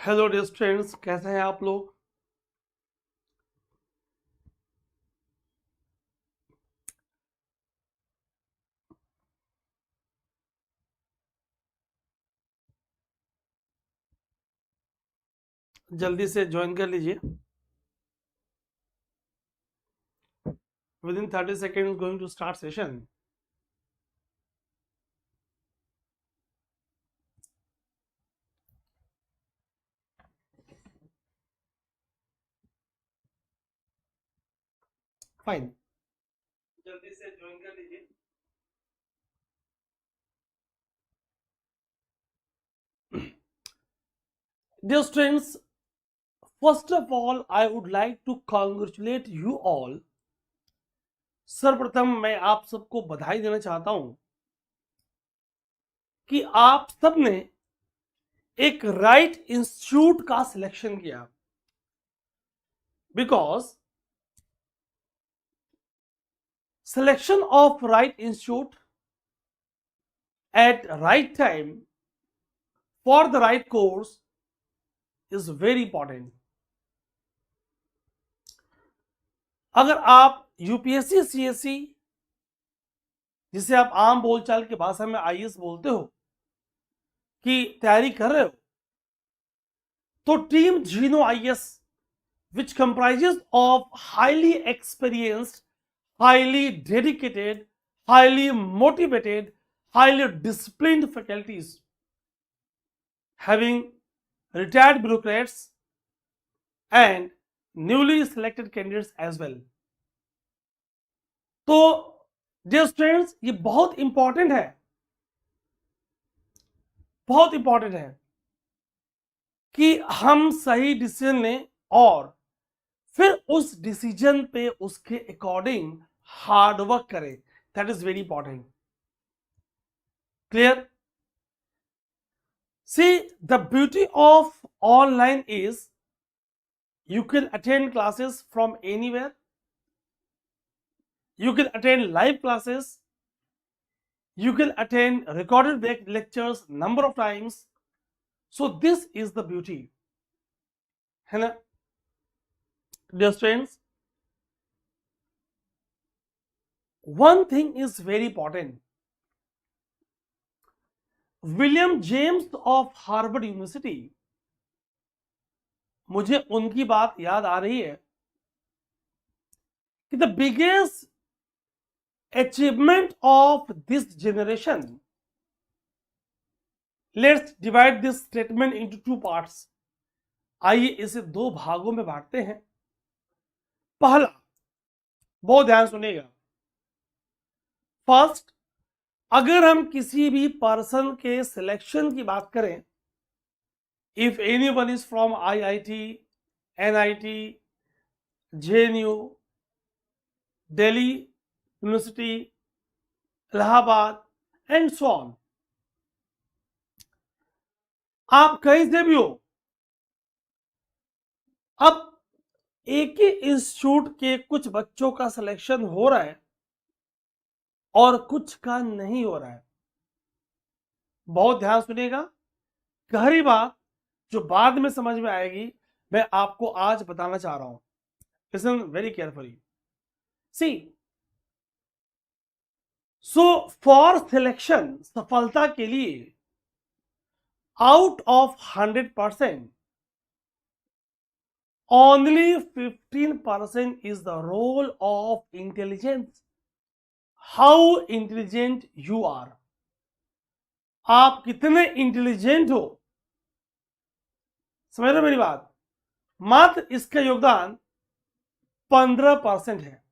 Hello dear students, कैसे हैं आप लोग। जल्दी से ज्वाइन कर लीजिए। Within 30 seconds going to start session. Fine, जल्दी से ज्वाइन कर लीजिए। Dear students, first of all I would like to congratulate you all. सर्वप्रथम मैं आप सबको बधाई देना चाहता हूं कि आप सबने एक राइट इंस्टीट्यूट का सिलेक्शन किया। Because selection of right institute at right time for the right course is very important. अगर आप यूपीएससी सीएससी, जिसे आप आम बोलचाल की भाषा में आईएएस बोलते हो, की तैयारी कर रहे हो, तो टीम जीनो IAS which comprises of highly experienced, highly dedicated, highly motivated, highly disciplined faculties having retired bureaucrats and newly selected candidates as well. तो डियर स्टूडेंट्स, ये बहुत इंपॉर्टेंट है, बहुत इंपॉर्टेंट है कि हम सही डिसीजन लें और फिर उस डिसीजन पे उसके अकॉर्डिंग हार्ड वर्क करें। That is very important. Clear? See, the beauty of online is you can attend classes from anywhere, you can attend live classes, you can attend recorded lectures number of times. So this is the beauty, है ना dear students? One thing is very important. William James of Harvard university, मुझे उनकी बात याद आ रही है कि the biggest achievement of this generation, let's divide this statement into two parts. आइए इसे दो भागों में बांटते हैं। पहला, बहुत ध्यान सुनिएगा। फर्स्ट, अगर हम किसी भी पर्सन के सिलेक्शन की बात करें, if anyone is from IIT, NIT, JNU, Delhi University, Allahabad and so on, आप कहीं से भी हो, अब एक ही इंस्टीट्यूट के कुछ बच्चों का सिलेक्शन हो रहा है और कुछ का नहीं हो रहा है। बहुत ध्यान सुनिएगा, गहरी बात जो बाद में समझ में आएगी, मैं आपको आज बताना चाह रहा हूं। Listen very carefully. See, so for selection, सफलता के लिए out of 100% only 15% is the role of intelligence. How intelligent you are, आप कितने इंटेलिजेंट हो, समझ रहे हो मेरी बात। मात्र इसका योगदान 15% है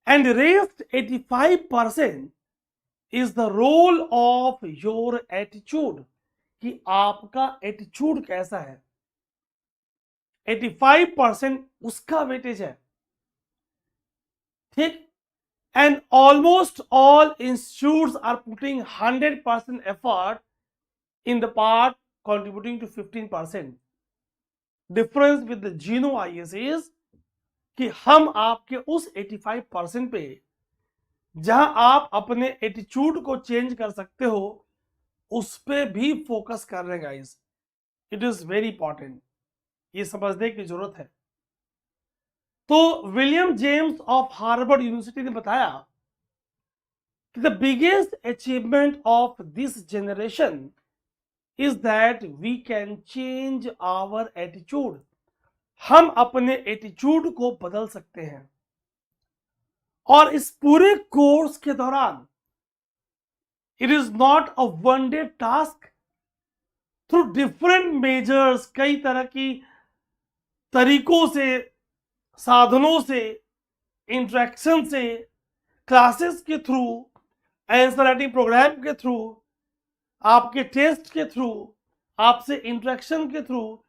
and rest 85% is the role of your attitude, कि आपका एटीट्यूड कैसा है। 85% उसका वेटेज है, ठीक। And almost all institutes are putting 100% effort in the part contributing to 15%. Difference with the जीनो आईएएस इज कि हम आपके उस 85% पे, जहां आप अपने एटीट्यूड को चेंज कर सकते हो, उस पे भी फोकस कर रहे हैं guys. It is very important, ये समझने की जरूरत है। तो William James of Harvard University ने बताया कि the biggest achievement of this generation is that we can change our attitude. हम अपने एटीट्यूड को बदल सकते हैं। और इस पूरे कोर्स के दौरान it is not a one day task, through different measures, कई तरह की तरीकों से, साधनों से, इंटरेक्शन से, क्लासेस के थ्रू, आंसर राइटिंग प्रोग्राम के थ्रू, आपके टेस्ट के थ्रू, आपसे इंटरेक्शन के through,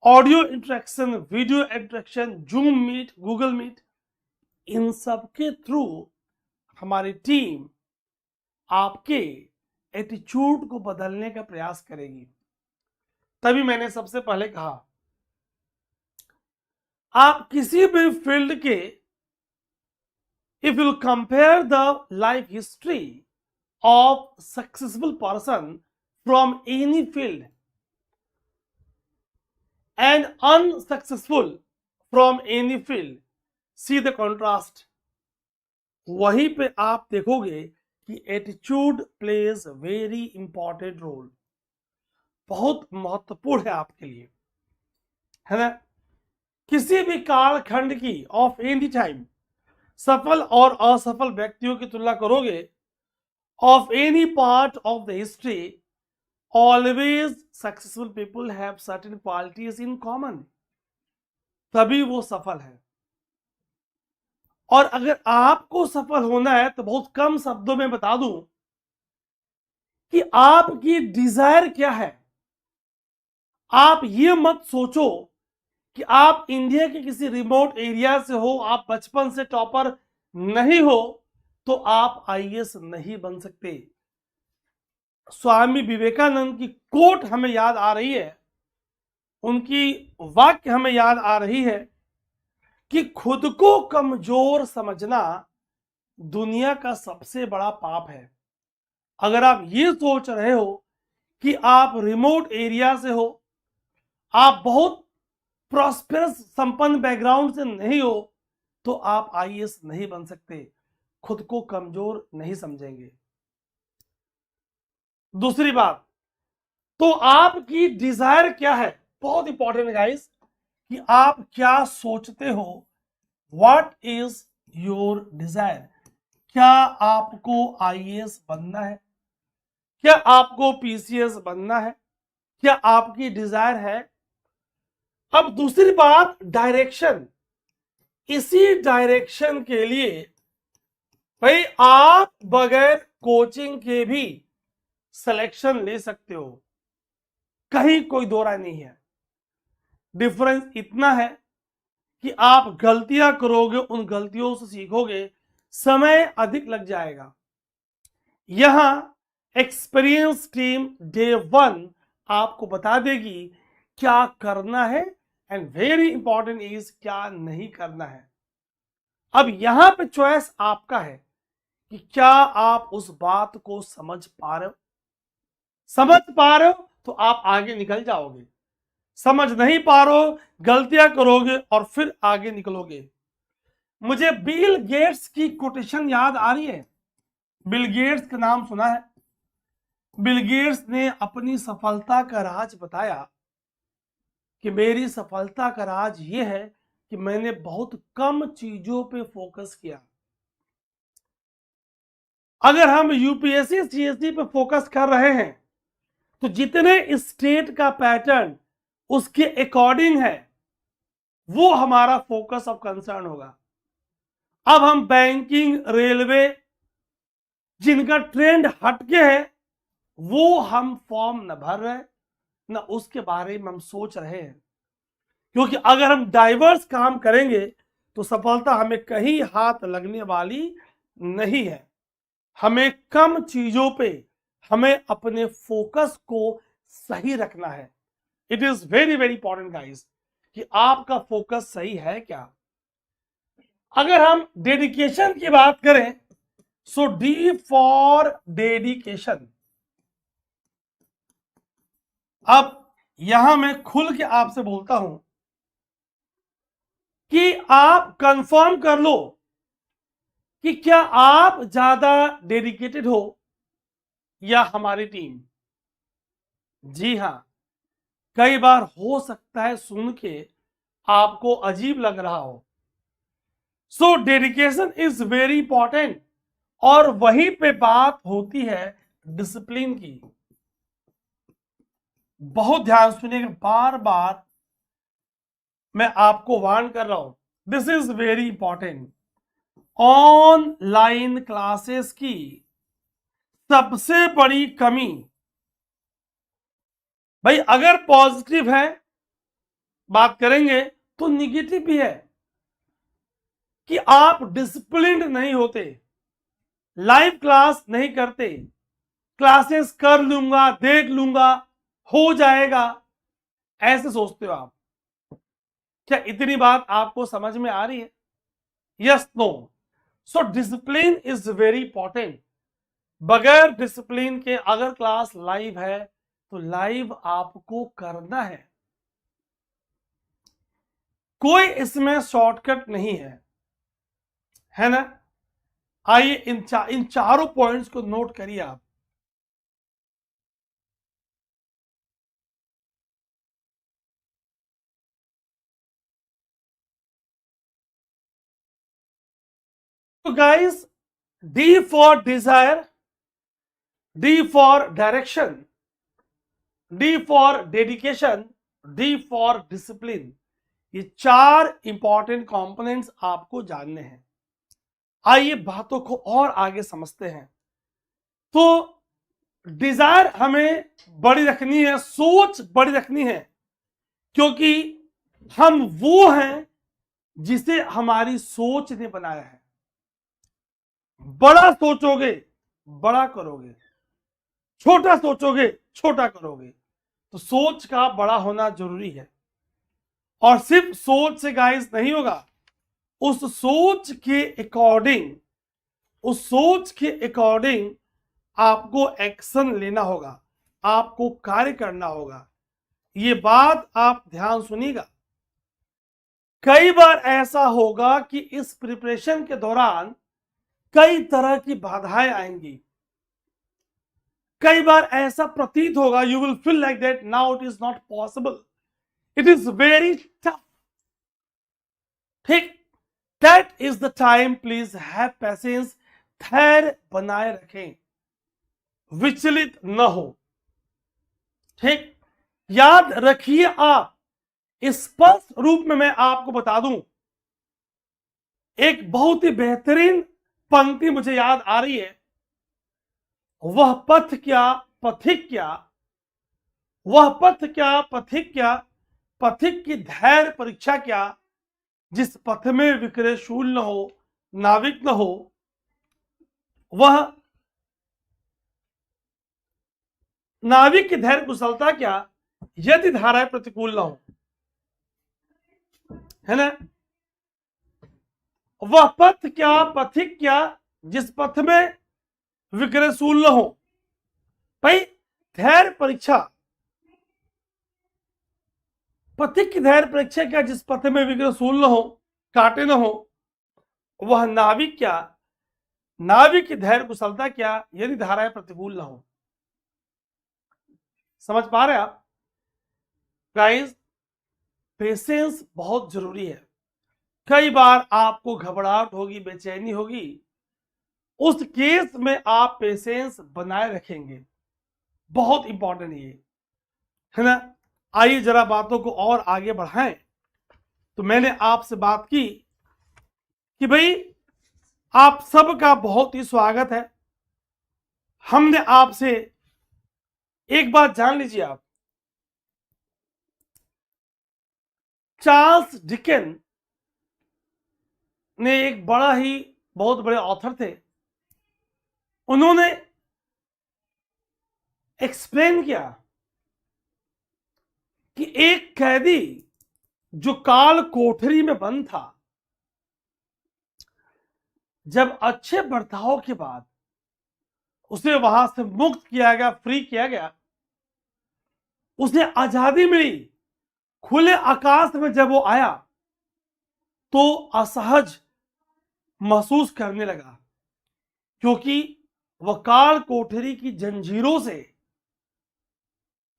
audio interaction, video interaction, Zoom Meet, Google Meet, इन सब के थ्रू हमारी टीम आपके एटीट्यूड को बदलने का प्रयास करेगी। तभी मैंने सबसे पहले कहा, आप किसी भी फील्ड के, if you compare the life history of successful person from any field and unsuccessful from any field, see the contrast. वहीं पे आप देखोगे कि attitude plays very important role, बहुत महत्वपूर्ण है आपके लिए, है ना। किसी भी कालखंड की, ऑफ एनी टाइम, सफल और असफल व्यक्तियों की तुलना करोगे, of any part of the history, always successful people have certain qualities in common, तभी वो सफल है। और अगर आपको सफल होना है तो बहुत कम शब्दों में बता दूं कि आपकी डिजायर क्या है। आप ये मत सोचो कि आप इंडिया के किसी रिमोट एरिया से हो, आप बचपन से टॉपर नहीं हो तो आप आईएएस नहीं बन सकते। स्वामी विवेकानंद की कोट हमें याद आ रही है, उनकी वाक्य हमें याद आ रही है कि खुद को कमजोर समझना दुनिया का सबसे बड़ा पाप है। अगर आप ये सोच रहे हो कि आप रिमोट एरिया से हो, आप बहुत प्रॉस्पेरस संपन्न बैकग्राउंड से नहीं हो, तो आप आईएएस नहीं बन सकते। खुद को कमजोर नहीं समझेंगे। दूसरी बात, तो आपकी डिजायर क्या है, बहुत इंपॉर्टेंट गाइस, कि आप क्या सोचते हो। What is your desire? क्या आपको आईएएस बनना है? क्या आपको पीसीएस बनना है? क्या आपकी डिजायर है? अब दूसरी बात, डायरेक्शन। इसी डायरेक्शन के लिए भाई आप बगैर कोचिंग के भी सिलेक्शन ले सकते हो, कहीं कोई दो राय नहीं है। डिफरेंस इतना है कि आप गलतियां करोगे, उन गलतियों से सीखोगे, समय अधिक लग जाएगा। यहां एक्सपीरियंस टीम डे 1 आपको बता देगी क्या करना है, एंड वेरी इंपॉर्टेंट इज क्या नहीं करना है। अब यहां पे चॉइस आपका है कि क्या आप उस बात को समझ पा रहे हो। समझ पा रहे हो तो आप आगे निकल जाओगे, समझ नहीं पा रहे हो, गलतियां करोगे और फिर आगे निकलोगे। मुझे बिल गेट्स की कोटेशन याद आ रही है। बिल गेट्स का नाम सुना है। बिल गेट्स ने अपनी सफलता का राज बताया कि मेरी सफलता का राज ये है कि मैंने बहुत कम चीजों पे फोकस किया। अगर हम यूपीएससी सीएससी पे फोकस कर रहे हैं तो जितने स्टेट का पैटर्न उसके अकॉर्डिंग है वो हमारा फोकस ऑफ कंसर्न होगा। अब हम बैंकिंग, रेलवे, जिनका ट्रेंड हटके है वो हम फॉर्म न भर रहे न उसके बारे में हम सोच रहे हैं, क्योंकि अगर हम डाइवर्स काम करेंगे तो सफलता हमें कहीं हाथ लगने वाली नहीं है। हमें कम चीजों पे हमें अपने फोकस को सही रखना है। It is very very important guys कि आपका फोकस सही है क्या। अगर हम डेडिकेशन की बात करें, सो डी फॉर डेडिकेशन। अब यहां मैं खुल के आपसे बोलता हूं कि आप कंफर्म कर लो कि क्या आप ज्यादा डेडिकेटेड हो या हमारी टीम। जी हां, कई बार हो सकता है सुन के आपको अजीब लग रहा हो। सो डेडिकेशन इज वेरी इंपॉर्टेंट, और वहीं पे बात होती है डिसिप्लिन की। बहुत ध्यान सुनिएगा, बार बार मैं आपको वार्न कर रहा हूं, this is very important. Online classes की सबसे बड़ी कमी, भाई अगर पॉजिटिव है बात करेंगे तो निगेटिव भी है, कि आप डिसिप्लिन्ड नहीं होते, लाइव क्लास नहीं करते, क्लासेस कर लूंगा, देख लूंगा, हो जाएगा, ऐसे सोचते हो आप। क्या इतनी बात आपको समझ में आ रही है? Yes, no? So discipline is very important. बगैर डिसिप्लिन के अगर क्लास लाइव है तो लाइव आपको करना कोई इसमें शॉर्टकट नहीं है ना? आइए इन चारों पॉइंट्स को नोट करिए आप। तो guys, D for Dzire, D for direction, D for dedication, D for discipline, ये चार इंपॉर्टेंट कंपोनेंट्स आपको जानने हैं। आइए बातों को और आगे समझते हैं। तो डिजायर हमें बड़ी रखनी है, सोच बड़ी रखनी है, क्योंकि हम वो हैं जिसे हमारी सोच ने बनाया है। बड़ा सोचोगे बड़ा करोगे, छोटा सोचोगे छोटा करोगे, तो सोच का बड़ा होना जरूरी है। और सिर्फ सोच से गाइस नहीं होगा, उस सोच के अकॉर्डिंग, उस सोच के अकॉर्डिंग आपको एक्शन लेना होगा, आपको कार्य करना होगा। ये बात आप ध्यान सुनिएगा। कई बार ऐसा होगा कि इस प्रिपरेशन के दौरान कई तरह की बाधाएं आएंगी। कई बार ऐसा प्रतीत होगा, you will feel like that now it is not possible, it is very tough. ठीक, that is the time please have patience, धैर्य बनाए रखें, विचलित न हो। ठीक, याद रखिए आप, स्पष्ट रूप में मैं आपको बता दूं, एक बहुत ही बेहतरीन पंक्ति मुझे याद आ रही है, वह पथ क्या पथिक क्या, वह पथ क्या पथिक क्या, पथिक की धैर्य परीक्षा क्या, जिस पथ में विक्रय शूल न हो, नाविक न हो, वह नाविक की धैर्य कुशलता क्या, यदि धाराएं प्रतिकूल न हो, है ना? वह पथ क्या पथिक क्या, जिस पथ में विक्रय शूल न हो। भाई धैर्य परीक्षा, पथिक की धैर्य परीक्षा क्या, जिस पथ में विक्रय शूल न हो, कांटे न हो। वह नाविक क्या, नाविक की धैर्य कुशलता क्या, यदि धाराएं प्रतिकूल न हो। समझ पा रहे आप गाइस? पेशेंस बहुत जरूरी है। कई बार आपको घबराहट होगी, बेचैनी होगी, उस केस में आप पेशेंस बनाए रखेंगे, बहुत इंपॉर्टेंट है ना? आइए जरा बातों को और आगे बढ़ाएं। तो मैंने आपसे बात की कि भाई आप सबका बहुत ही स्वागत है। हमने आपसे एक बात जान लीजिए, आप चार्ल्स डिकेन ने एक बड़ा ही बहुत बड़े ऑथर थे, उन्होंने एक्सप्लेन किया कि एक कैदी जो काल कोठरी में बंद था, जब अच्छे बर्ताव के बाद उसे वहां से मुक्त किया गया, फ्री किया गया, उसे आजादी मिली, खुले आकाश में जब वो आया तो असहज महसूस करने लगा, क्योंकि वह काल कोठरी की जंजीरों से,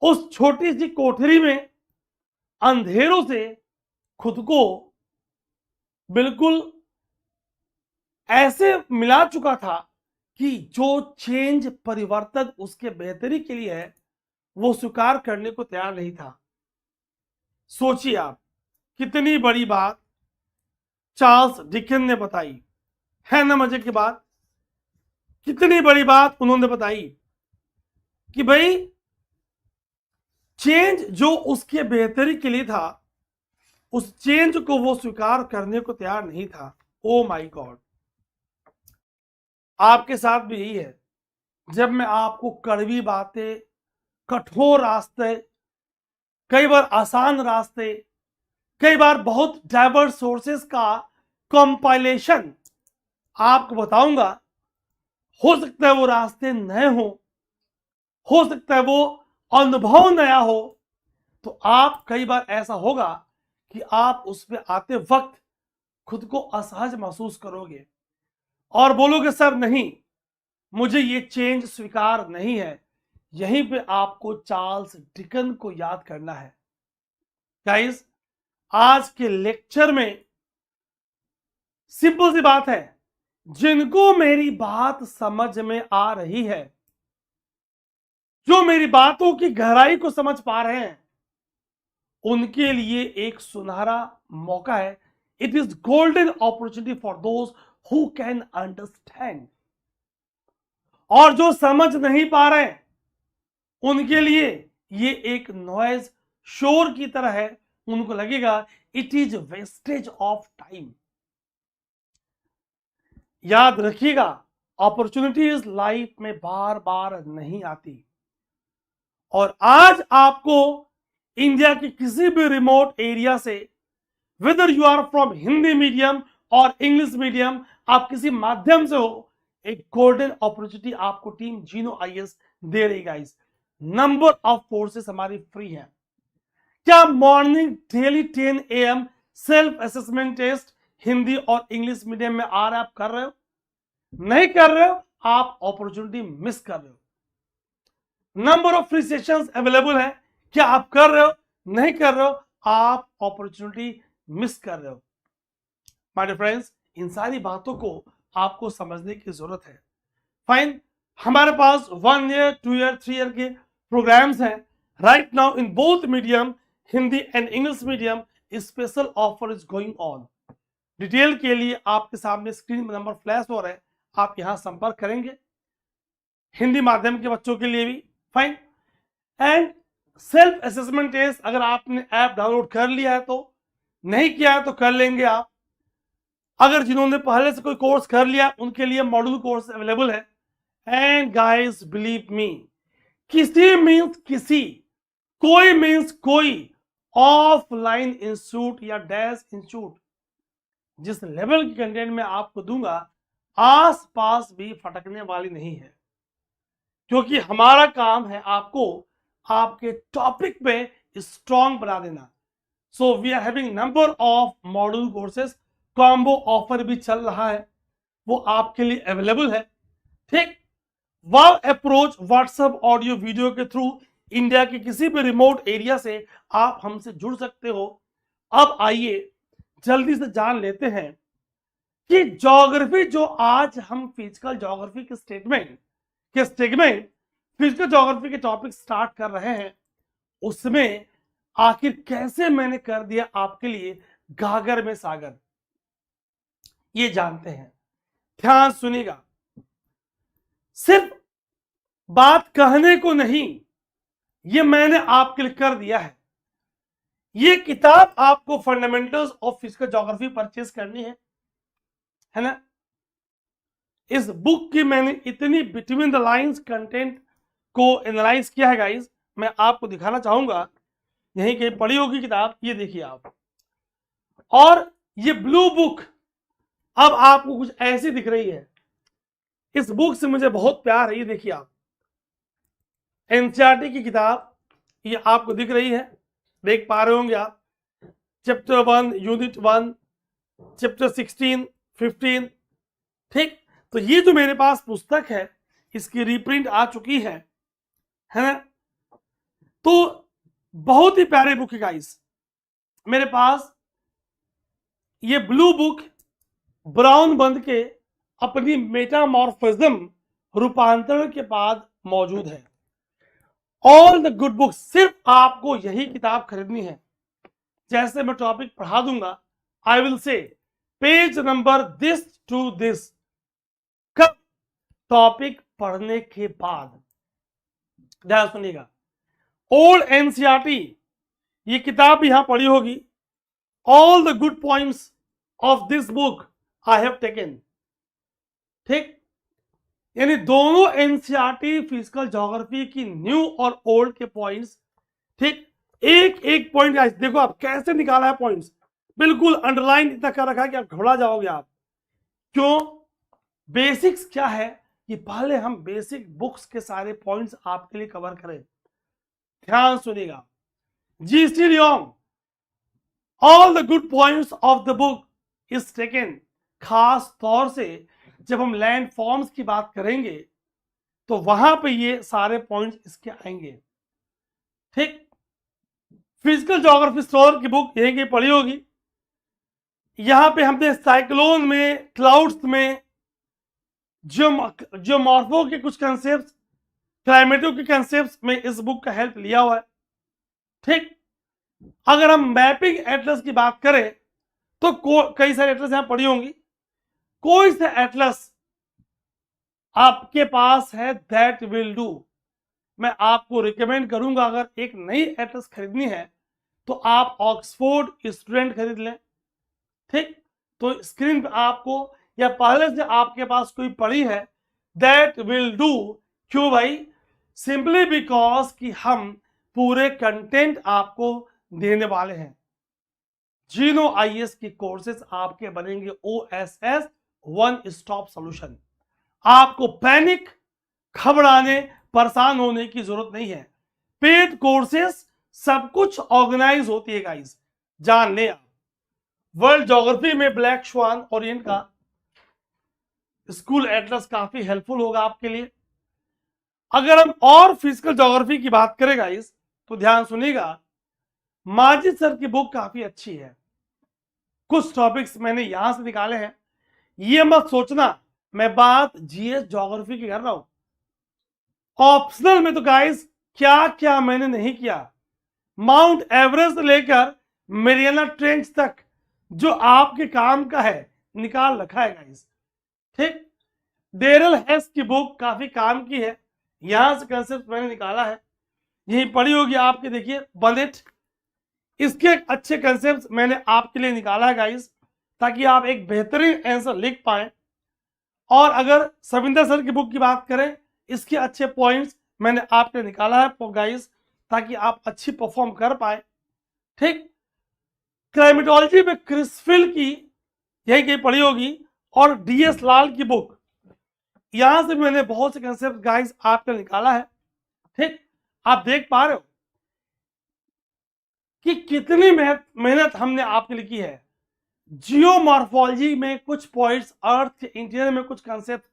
उस छोटी सी कोठरी में अंधेरों से खुद को बिल्कुल ऐसे मिला चुका था कि जो चेंज, परिवर्तन उसके बेहतरी के लिए है, वो स्वीकार करने को तैयार नहीं था। सोचिए आप, कितनी बड़ी बात चार्ल्स डिकेंस ने बताई है ना। मजे की बात, कितनी बड़ी बात उन्होंने बताई कि भाई चेंज जो उसके बेहतरी के लिए था, उस चेंज को वो स्वीकार करने को तैयार नहीं था। ओ माय गॉड, आपके साथ भी यही है। जब मैं आपको कड़वी बातें, कठोर रास्ते, कई बार आसान रास्ते, कई बार बहुत डाइवर्स सोर्सेस का कंपाइलेशन आपको बताऊंगा, हो सकता है वो रास्ते नए हो सकता है वो अनुभव नया हो, तो आप कई बार ऐसा होगा कि आप उस पे आते वक्त खुद को असहज महसूस करोगे और बोलोगे सर नहीं, मुझे ये चेंज स्वीकार नहीं है। यहीं पे आपको चार्ल्स डिकेंस को याद करना है। गाइस, आज के लेक्चर में सिंपल सी बात है, जिनको मेरी बात समझ में आ रही है, जो मेरी बातों की गहराई को समझ पा रहे हैं, उनके लिए एक सुनहरा मौका है। It is golden opportunity for those who can understand. और जो समझ नहीं पा रहे हैं, उनके लिए ये एक नॉइज, शोर की तरह है। उनको लगेगा it is wastage of time. याद रखिएगा, अपॉर्चुनिटीज लाइफ में बार बार नहीं आती। और आज आपको इंडिया के किसी भी रिमोट एरिया से, whether you are from Hindi medium और इंग्लिश मीडियम, आप किसी माध्यम से हो, एक गोल्डन अपॉर्चुनिटी आपको टीम जीनो आईएएस दे रही। गाइस, नंबर ऑफ कोर्सेस हमारी फ्री है। क्या morning daily 10 AM self assessment test Hindi और इंग्लिश मीडियम में आ रहा है, आप कर रहे हो? नहीं कर रहे हो, आप अपॉर्चुनिटी मिस कर रहे हो। Number of free sessions available है, क्या आप कर रहे हो? नहीं कर रहे हो, आप अपॉर्चुनिटी मिस कर रहे हो। माय डियर फ्रेंड्स, इन सारी बातों को आपको समझने की जरूरत है। फाइन, हमारे पास 1 ईयर, 2 ईयर, 3 ईयर के प्रोग्राम्स हैं right now in both medium, Hindi and English medium. Special offer is going on. Detail के लिए आपके सामने स्क्रीन पर नंबर फ्लैश हो रहा है, आप यहां संपर्क करेंगे। हिंदी माध्यम के बच्चों के लिए भी fine. And self assessment test, अगर आपने ऐप डाउनलोड कर लिया है तो, नहीं किया है तो कर लेंगे आप। अगर जिन्होंने पहले से कोई कोर्स कर लिया, उनके लिए मॉड्यूल कोर्स अवेलेबल है। एंड गाइस, बिलीव मी, किसी मीन्स किसी, कोई मीन्स कोई ऑफलाइन इंस्टीट्यूट या डैश इंस्टीट्यूट जिस लेवल की कंटेंट में आपको दूंगा, आस पास भी फटकने वाली नहीं है। क्योंकि हमारा काम है आपको आपके टॉपिक पे स्ट्रॉन्ग बना देना। So we are having number of module courses, combo offer भी चल रहा है, वो आपके लिए अवेलेबल है। ठीक, वाव अप्रोच व्हाट्सएप ऑडियो वीडियो के थ्रू इंडिया के किसी भी रिमोट एरिया से आप हमसे जुड़ सकते हो। अब आइए जल्दी से जान लेते हैं कि ज्योग्राफी, जो आज हम फिजिकल ज्योग्राफी के सेगमेंट फिजिकल ज्योग्राफी के टॉपिक स्टार्ट कर रहे हैं, उसमें आखिर कैसे मैंने कर दिया आपके लिए गागर में सागर, ये जानते हैं। ध्यान सुनिएगा, सिर्फ बात कहने को नहीं, ये मैंने आपके लिए कर दिया है। ये किताब आपको fundamentals of physical geography purchase करनी है ना। इस बुक की मैंने इतनी बिटवीन द लाइंस कंटेंट को एनालाइज किया है गाइस, मैं आपको दिखाना चाहूंगा। यहीं कहीं पढ़ी होगी किताब, ये देखिए आप। और ये ब्लू बुक अब आपको कुछ ऐसी दिख रही है। इस बुक से मुझे बहुत प्यार है, ये देखिए आप, एनसीईआरटी की किताब, ये आपको दिख रही है, देख पा रहे होंगे आप। Chapter 1 unit 1 chapter 16 15। ठीक, तो ये जो मेरे पास पुस्तक है इसकी रीप्रिंट आ चुकी है ना। तो बहुत ही प्यारे बुक है गाइस। मेरे पास ये ब्लू बुक ब्राउन बंद के अपनी मेटामॉर्फिज्म रूपांतरण के बाद मौजूद है। ऑल द गुड बुक्स, सिर्फ आपको यही किताब खरीदनी है। जैसे मैं टॉपिक पढ़ा दूंगा, I will say page number this to this. कब? टॉपिक पढ़ने के बाद। ध्यान सुनिएगा। ओल्ड एनसीईआरटी, ये किताब यहां पढ़ी होगी। All the good points of this book I have taken. ठीक, यानी दोनों एनसीईआरटी फिजिकल ज्योग्राफी की न्यू और ओल्ड के पॉइंट्स। ठीक, एक एक पॉइंट देखो आप कैसे निकाला है पॉइंट्स, बिल्कुल अंडरलाइन इतना कर रखा है कि आप घबरा जाओगे आप। क्यों? बेसिक्स क्या है कि पहले हम बेसिक बुक्स के सारे पॉइंट्स आपके लिए कवर करें। ध्यान सुनिएगा। GC. Leong, all the good points of the book is taken. खास तौर से जब हम लैंड फॉर्म्स की बात करेंगे तो वहां पे ये सारे पॉइंट्स इसके आएंगे। ठीक, फिजिकल ज्योग्राफी स्टोर की बुक यहीं की पढ़ी होगी। यहां पे हमने साइक्लोन में, क्लाउड्स में, जियोमॉर्फो के कुछ कंसेप्ट, क्लाइमेटो के कंसेप्ट में इस बुक का हेल्प लिया हुआ है। ठीक, अगर हम मैपिंग एटलस की बात करें तो कई सारे एटलस यहां पढ़ी होंगी। कोई सा एटलस आपके पास है दैट विल डू। मैं आपको रिकमेंड करूंगा, अगर एक नई एटलस खरीदनी है तो आप ऑक्सफोर्ड स्टूडेंट खरीद लें। ठीक, तो स्क्रीन पे आपको या पहले से आपके पास कोई पढ़ी है दैट विल डू। क्यों भाई? सिंपली बिकॉज कि हम पूरे कंटेंट आपको देने वाले हैं। जीनो आईएएस की कोर्सेज आपके बनेंगे OSS वन स्टॉप सॉल्यूशन। आपको पैनिक, घबराने, परेशान होने की जरूरत नहीं है। पेड कोर्सेज सब कुछ ऑर्गेनाइज होती है गाइस, जान ले आप। वर्ल्ड ज्योग्राफी में ब्लैक स्वान ओरिएंट का स्कूल एटलस काफी हेल्पफुल होगा आपके लिए। अगर हम और फिजिकल ज्योग्राफी की बात करें गाइस तो ध्यान सुनिएगा। माजिद सर की बुक काफी अच्छी है। कुछ टॉपिक्स मैंने यहां से निकाले हैं। ये मत सोचना मैं बात जीएस ज्योग्राफी की कर रहा हूं। ऑप्शनल में तो गाइस क्या क्या मैंने नहीं किया। माउंट एवरेस्ट लेकर मेरियाना ट्रेंच तक जो आपके काम का है निकाल रखा है गाइस। ठीक, डेरल हेस की बुक काफी काम की है। यहां से कंसेप्ट मैंने निकाला है, यही पढ़ी होगी आपके। देखिए बनेट, इसके अच्छे कंसेप्ट मैंने आपके लिए निकाला है गाइस, ताकि आप एक बेहतरीन आंसर लिख पाए। और अगर सविंदर सर की बुक की बात करें, इसके अच्छे पॉइंट्स मैंने आपके निकाला है गाइस, ताकि आप अच्छी परफॉर्म कर पाए। ठीक, क्लाइमेटोलॉजी में क्रिसफिल की यही कहीं पढ़ी होगी, और डीएस लाल की बुक, यहां से मैंने बहुत से कंसेप्ट गाइस आपका निकाला है। ठीक, आप देख पा रहे हो कि कितनी मेहनत हमने आपके लिए की है। जियोमॉर्फोलॉजी में कुछ पॉइंट्स, अर्थ के इंटीरियर में कुछ कंसेप्ट,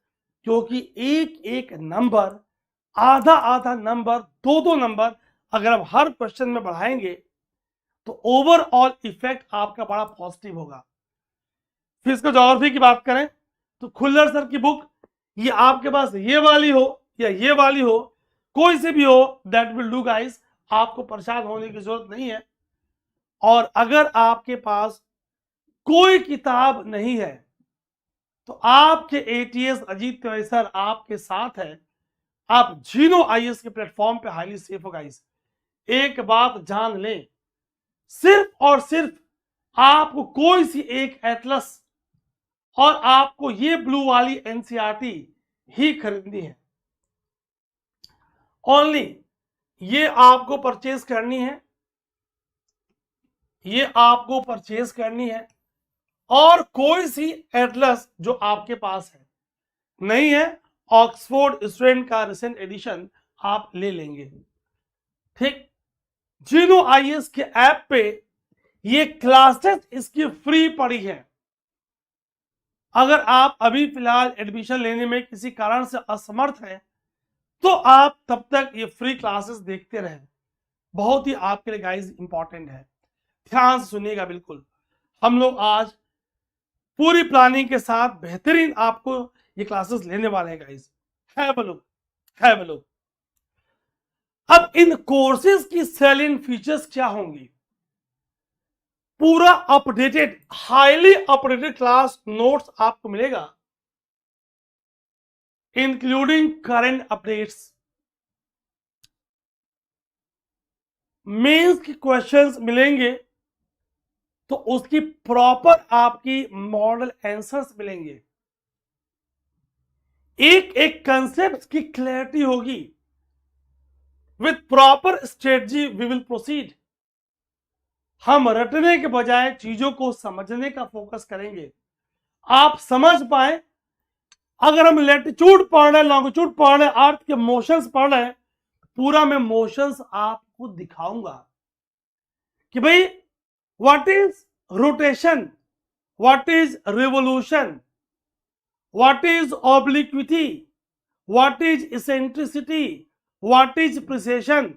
क्योंकि एक एक नंबर, आधा आधा नंबर, दो दो नंबर अगर हम हर क्वेश्चन में बढ़ाएंगे तो ओवरऑल इफेक्ट आपका बड़ा पॉजिटिव होगा। फिजिकल ज्योग्राफी की बात करें तो खुल्लर सर की बुक, ये आपके पास ये वाली हो या ये वाली हो, कोई से भी हो, दैट विल डू गाइस। आपको परेशान होने की जरूरत नहीं है। और अगर आपके पास कोई किताब नहीं है तो आपके एटीएस अजीत तिवारी सर आपके साथ है। आप जीनो आईएएस के प्लेटफॉर्म पे हाईली सेफ हो गाइस। एक बात जान लें, सिर्फ और सिर्फ आपको कोई सी एक एटलस और आपको ये ब्लू वाली एनसीईआरटी ही खरीदनी है। ओनली ये आपको परचेज करनी है, ये आपको परचेज करनी है। और कोई सी एटलस जो आपके पास है नहीं है, ऑक्सफोर्ड स्टूडेंट का रिसेंट एडिशन आप ले लेंगे। ठीक, जीनो आईएएस के ऐप पे ये क्लासेस इसकी फ्री पड़ी है। अगर आप अभी फिलहाल एडमिशन लेने में किसी कारण से असमर्थ हैं तो आप तब तक ये फ्री क्लासेस देखते रहें, बहुत ही आपके लिए गाइस इंपॉर्टेंट है। ध्यान से सुनिएगा, बिल्कुल हम लोग आज पूरी प्लानिंग के साथ बेहतरीन आपको ये क्लासेस लेने वाले हैं गाइस। Have a look. अब इन कोर्सेज की सेलिंग फीचर्स क्या होंगी? पूरा updated, highly updated class notes आपको मिलेगा, इंक्लूडिंग करंट अपडेट्स, मेंस के क्वेश्चंस मिलेंगे तो उसकी प्रॉपर आपकी मॉडल आंसर्स मिलेंगे, एक एक कंसेप्ट की क्लैरिटी होगी, with proper strategy we will proceed. हम रटने के बजाय चीजों को समझने का फोकस करेंगे, आप समझ पाए। अगर हम लैटिट्यूड पढ़ रहे हैं, लॉन्गिट्यूड पढ़ रहे हैं, अर्थ के मोशंस पढ़ रहे हैं, पूरा मैं मोशंस आपको दिखाऊंगा कि भाई what is rotation, what is revolution, what is obliquity, what is eccentricity, what is precision,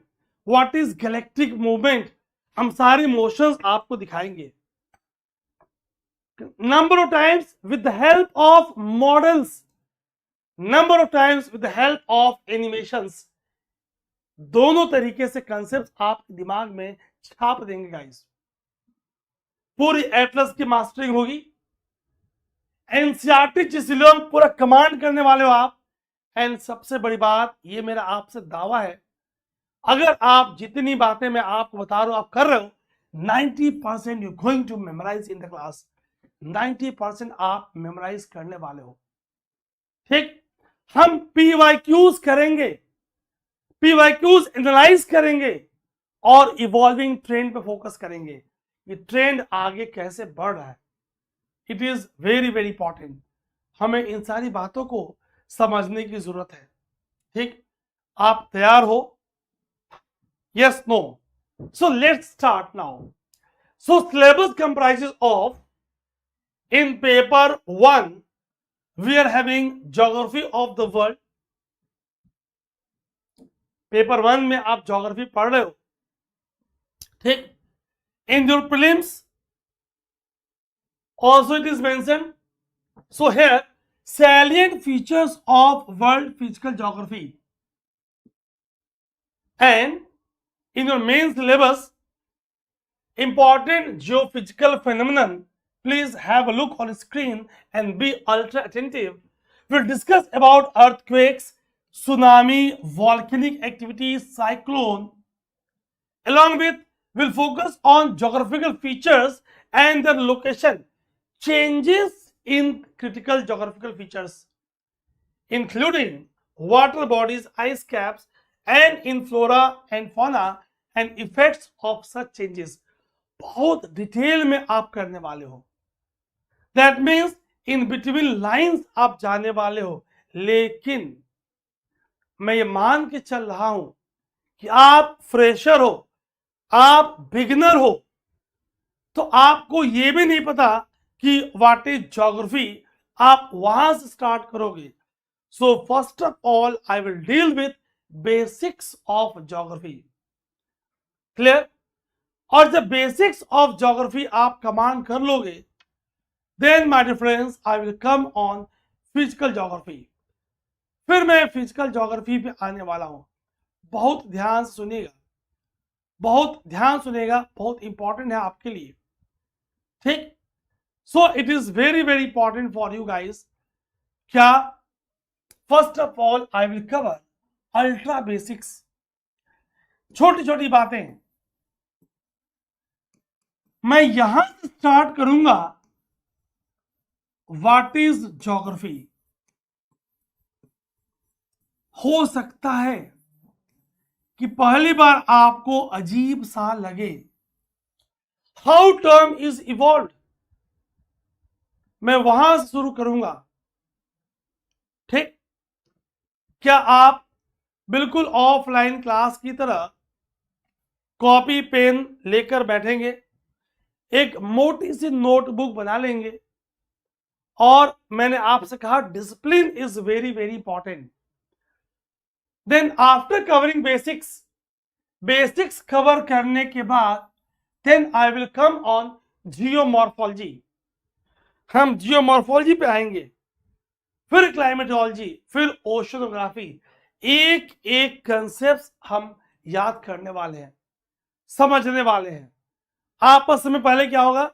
what is galactic movement. हम सारे मोशंस आपको दिखाएंगे, number of times with the help of models, number of times with the help of animations. दोनों तरीके से concept आपके दिमाग में छाप देंगे गाइस। पूरी एटलस की मास्टरिंग होगी, एनसीईआरटी चिसिलोम पूरा कमांड करने वाले हो आप। एंड सबसे बड़ी बात, ये मेरा आपसे दावा है, अगर आप जितनी बातें मैं आपको बता रहा हूं आप कर रहे हो, 90% you going to memorise in the class. 90% आप मेमोराइज करने वाले हो। ठीक, हम पीवाईक्यूज करेंगे, पीवाईक्यूज एनालाइज करेंगे और इवॉल्विंग ट्रेंड पे फोकस करेंगे। ये ट्रेंड आगे कैसे बढ़ रहा है, it is very very important. हमें इन सारी बातों को समझने की जरूरत है। ठीक, आप तैयार हो? Yes, no. So let's start now. So syllabus comprises of, in paper 1 we are having geography of the world. Paper 1 में आप ज्योग्राफी पढ़ रहे हो। ठीक, in your prelims also it is mentioned. So here salient features of world physical geography, and in your main syllabus important geophysical phenomenon. Please have a look on screen and be ultra attentive. We'll discuss about earthquakes, tsunami, volcanic activities, cyclone. Along with, we'll focus on geographical features and their location, changes in critical geographical features, including water bodies, ice caps, and in flora and fauna and effects of such changes. बहुत detail में आप करने वाले हो। That means in between lines आप जाने वाले हो। लेकिन मैं ये मान के चल रहा हूं कि आप फ्रेशर हो, आप बिगिनर हो, तो आपको ये भी नहीं पता कि व्हाट इज ज्योग्राफी, आप वहां से स्टार्ट करोगे। So first of all I will deal with basics of geography. Clear? और जब बेसिक्स ऑफ ज्योग्राफी आप कमांड कर लोगे, then my dear friends I will come on physical geography. फिर मैं फिजिकल ज्योग्राफी पे आने वाला हूं। बहुत ध्यान से सुनिएगा, बहुत ध्यान सुनिएगा, बहुत इंपॉर्टेंट है आपके लिए। ठीक, so it is very very important for you guys. क्या? First of all I will cover ultra basics, छोटी छोटी बातें। मैं यहां से स्टार्ट करूंगा, व्हाट इज ज्योग्राफी। हो सकता है कि पहली बार आपको अजीब सा लगे, हाउ टर्म इज इवॉल्व। मैं वहां से शुरू करूंगा। ठीक, क्या आप बिल्कुल ऑफलाइन क्लास की तरह कॉपी पेन लेकर बैठेंगे, एक मोटी सी नोटबुक बना लेंगे, और मैंने आपसे कहा discipline is very very important. Then after covering basics cover करने के बाद then I will come on geomorphology. हम जियोमॉर्फोलॉजी पे आएंगे, फिर क्लाइमेटोलॉजी, फिर ओशनोग्राफी। एक एक कंसेप्ट हम याद करने वाले हैं, समझने वाले हैं। आपस में पहले क्या होगा,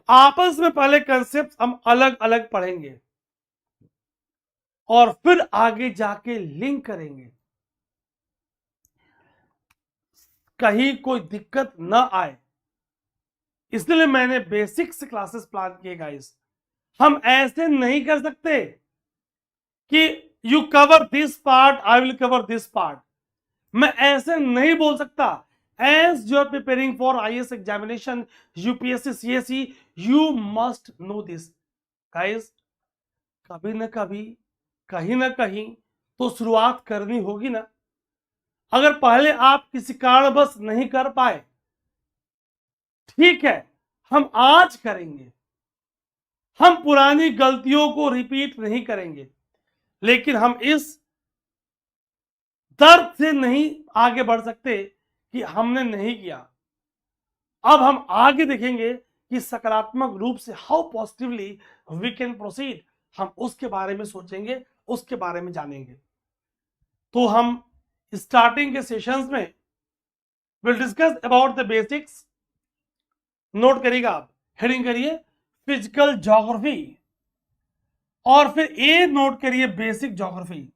आपस में पहले कंसेप्ट हम अलग अलग पढ़ेंगे और फिर आगे जाके लिंक करेंगे, कहीं कोई दिक्कत ना आए। इसलिए मैंने बेसिक्स क्लासेस प्लान किए गाइस। हम ऐसे नहीं कर सकते कि you cover this part, I will cover this part. मैं ऐसे नहीं बोल सकता। As you are preparing for IAS examination, UPSC, CSE, you must know this guys. कभी ना कभी, कहीं ना कहीं तो शुरुआत करनी होगी ना। अगर पहले आप किसी कारणवश नहीं कर पाए, ठीक है, हम आज करेंगे। हम पुरानी गलतियों को रिपीट नहीं करेंगे, लेकिन हम इस दर्द से नहीं आगे बढ़ सकते कि हमने नहीं किया। अब हम आगे देखेंगे कि सकारात्मक रूप से how positively we can proceed. हम उसके बारे में सोचेंगे, उसके बारे में जानेंगे। तो हम स्टार्टिंग के सेशंस में will discuss about the basics. Note करिएगा आप, हेडिंग करिए फिजिकल ज्योग्राफी, और फिर ए नोट करिए बेसिक ज्योग्राफी।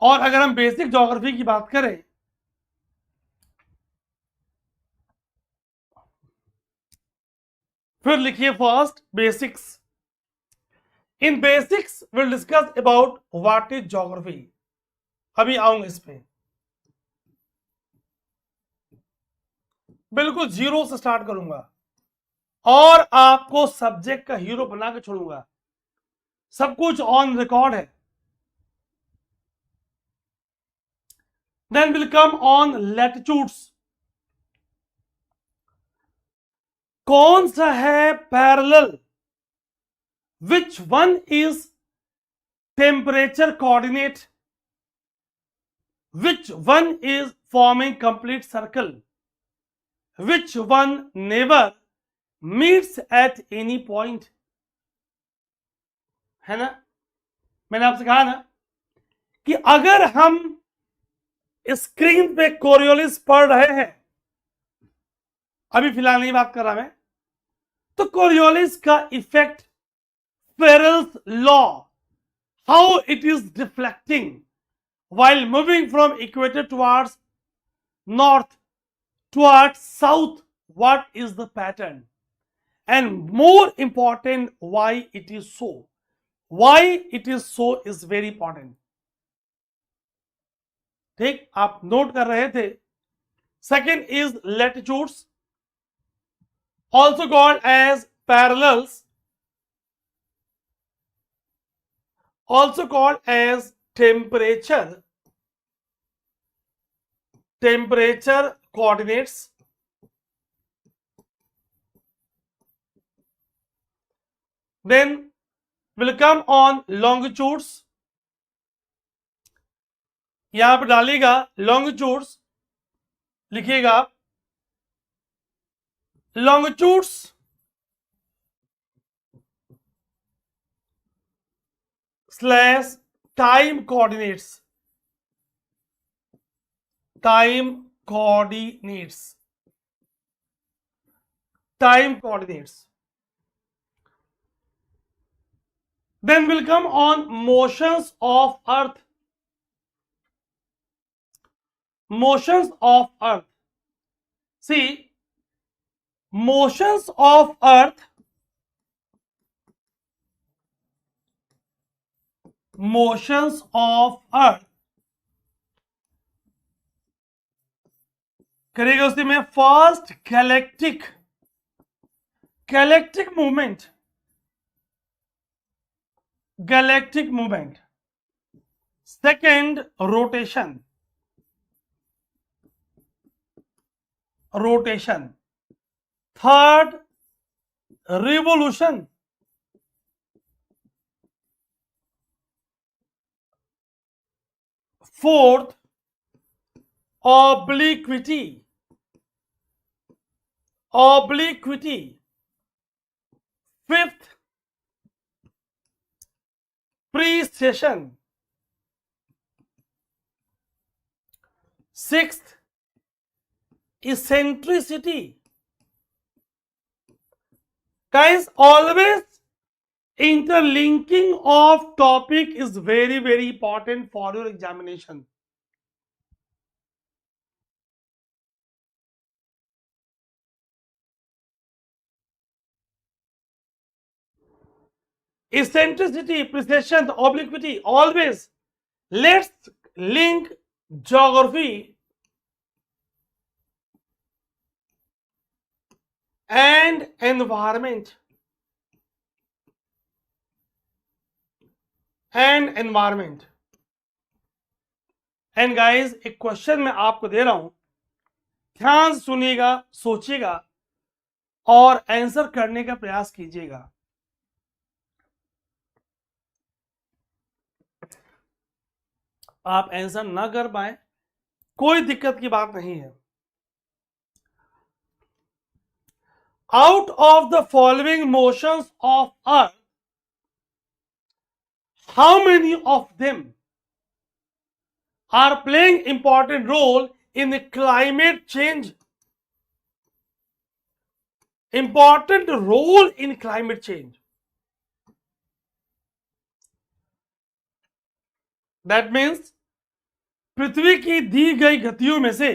और अगर हम बेसिक ज्योग्राफी की बात करें, फिर लिखिए first basics. In basics will discuss about what is geography. अभी आऊंगा इस पे, बिल्कुल जीरो से स्टार्ट करूंगा और आपको सब्जेक्ट का हीरो बना के छोड़ूंगा। सब कुछ ऑन रिकॉर्ड है। Then will come on latitudes. कौन सा है parallel, which one is temperature coordinate, which one is forming complete circle, which one never meets at any point। है ना, मैंने आपसे कहा ना कि अगर हम स्क्रीन पे कोरियोलिस पढ़ रहे हैं, अभी फिलहाल नहीं बात कर रहा मैं, तो कोरियोलिस का effect, Ferrel's law, how it is deflecting while moving from equator towards north, towards south, what is the pattern, and more important, why it is so। why it is so is very important। ठीक, आप note कर रहे थे। Second is latitudes, also called as parallels, also called as temperature coordinates। Then will come on longitudes। यहां पर डालिएगा longitudes, लिखिएगा longitudes slash time coordinates, time coordinates। Then will come on motions of earth, motions of earth। See, motions of earth, motions of earth करेगा उसी में first galactic movement, second rotation, rotation. Third, revolution. Fourth, obliquity. Obliquity. Fifth, precession. Sixth, eccentricity. Guys, always interlinking of topic is very, very important for your examination. Eccentricity, precession, obliquity, always. Let's link geography and environment. And guys, एक question मैं आपको दे रहा हूं, ध्यान से सुनिएगा, सोचिएगा और आंसर करने का प्रयास कीजिएगा। आप आंसर ना कर पाए कोई दिक्कत की बात नहीं है। Out of the following motions of earth, how many of them are playing important role in the climate change? Important role in climate change. That means पृथ्वी की दी गई गतियों में से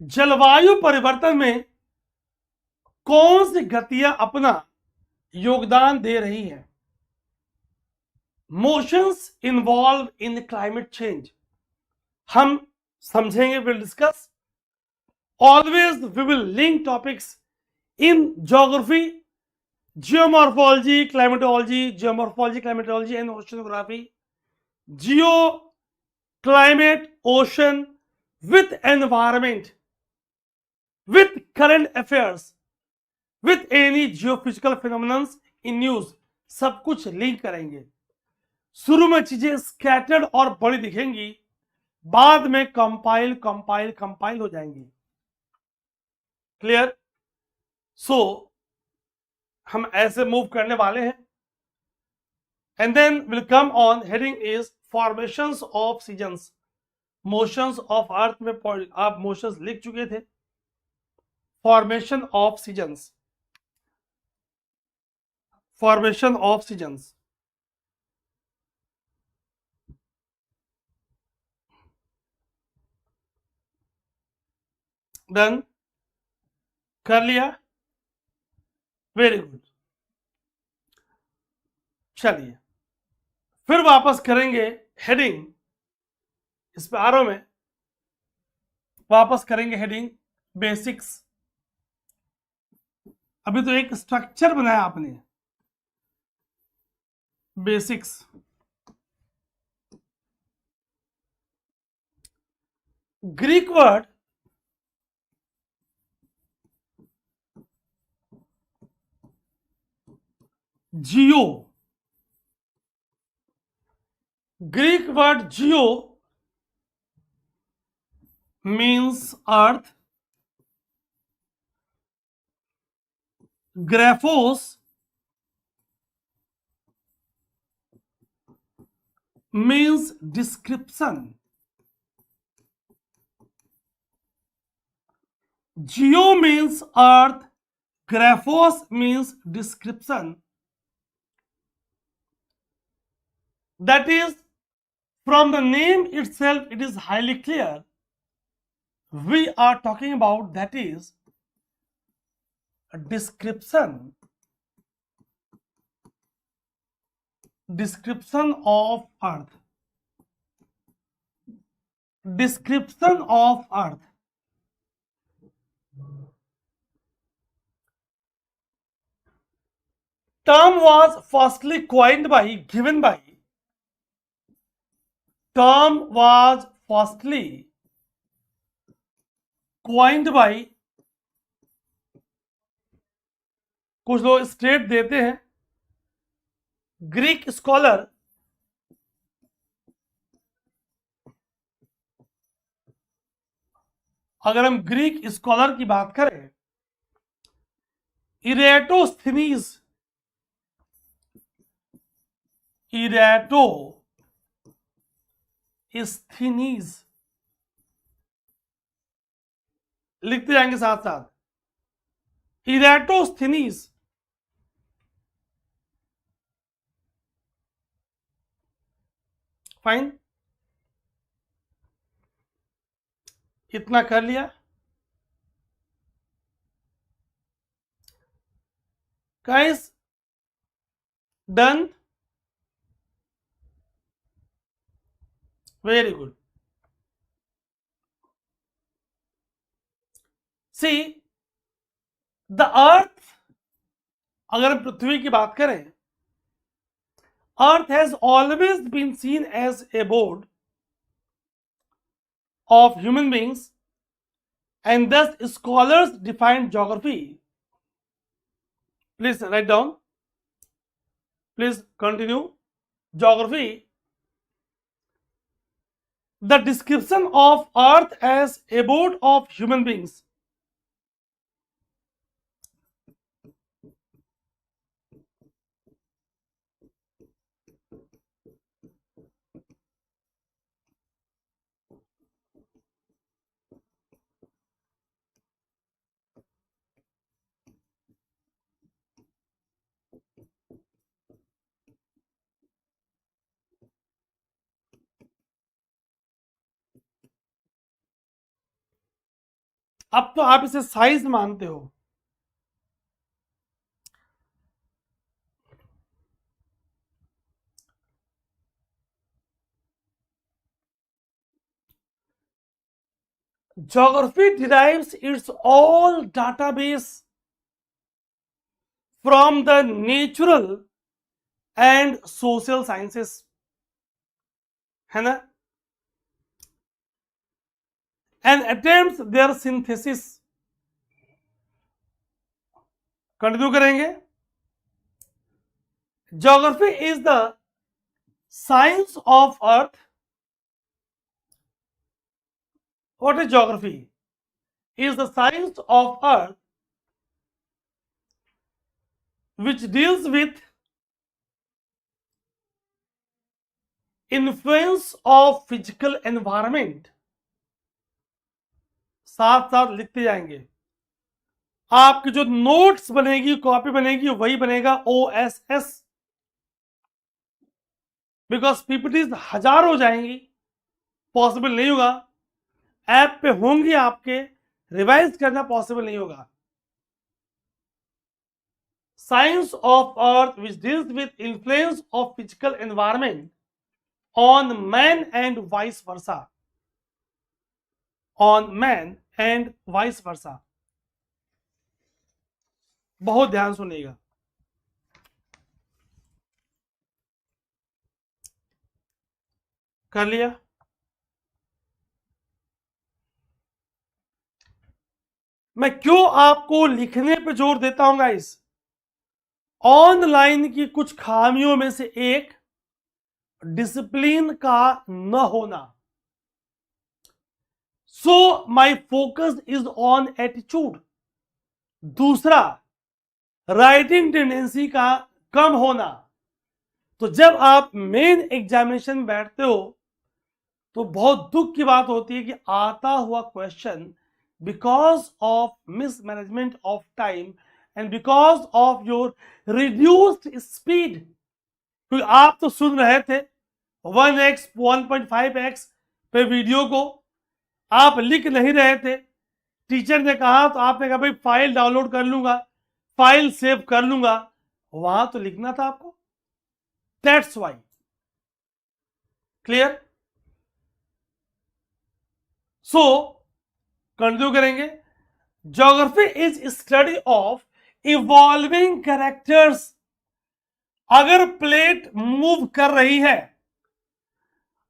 जलवायु परिवर्तन में कौन सी गतियां अपना योगदान दे रही हैं? Motions involve in climate change हम समझेंगे, will discuss. Always we will link topics in geography, geomorphology, climatology and oceanography, geo, climate, ocean with environment, with current affairs, with any geophysical phenomenons in news, सब कुछ link करेंगे। शुरू में चीजें scattered और बड़ी दिखेंगी, बाद में कंपाइल हो जाएंगी। क्लियर? सो हम ऐसे मूव करने वाले हैं, and then will come on heading is formations of seasons, motions of earth में आप मोशंस लिख चुके थे। फॉर्मेशन ऑफ सीजन्स, डन कर लिया, वेरी गुड। चलिए फिर वापस करेंगे हेडिंग, इस पे आरो में वापस करेंगे हेडिंग बेसिक्स। अभी तो एक स्ट्रक्चर बनाया आपने, basics. Greek word Jio, Greek word geo means earth, graphos means description, geo means earth, graphos means description. That is, from the name itself, it is highly clear. We are talking about, that is, a description of earth. Description of earth. Term was firstly coined by, given by, term was firstly coined by, कुछ लोग state देते हैं, Greek scholar अगर हम Greek scholar की बात करें, Eratosthenes, Eratosthenes लिखते जाएंगे साथ साथ, इरेटोस्थनीज फाइन, इतना कर लिया। Guys done, very good. See the earth, अगर हम पृथ्वी की बात करें, earth has always been seen as a board of human beings, and thus scholars define geography. Please write down. Please continue. Geography, the description of earth as abode of human beings. अब तो आप इसे size मानते हो, geography derives its all database from the natural and social sciences, है ना, and attempts their synthesis. Continue करेंगे। Geography is the science of earth. What is geography? Is the science of earth which deals with influence of physical environment. साथ साथ लिखते जाएंगे, आपकी जो notes बनेगी, कॉपी बनेगी, वही बनेगा OSS, बिकॉज पीपीटीज हजार हो जाएंगी, पॉसिबल नहीं होगा, ऐप पे होंगी आपके, रिवाइज करना पॉसिबल नहीं होगा। Science of earth which deals with influence of physical environment on man and vice versa, on man and vice versa. बहुत ध्यान सुनिएगा। कर लिया? मैं क्यों आपको लिखने पे जोर देता हूं गाइस, ऑनलाइन की कुछ खामियों में से एक डिसिप्लिन का न होना। So my focus is on attitude. दूसरा, राइटिंग टेंडेंसी का कम होना। तो जब आप मेन एग्जामिनेशन में बैठते हो तो बहुत दुख की बात होती है कि आता हुआ question because of mismanagement of time and because of your reduced speed, क्योंकि आप तो सुन रहे थे 1x 1.5x पे वीडियो को, आप लिख नहीं रहे थे। टीचर ने कहा तो आपने कहा भाई फाइल डाउनलोड कर लूंगा, फाइल सेव कर लूंगा, वहां तो लिखना था आपको। That's why. Clear? So continue करेंगे। Geography is study of evolving characters. अगर प्लेट मूव कर रही है,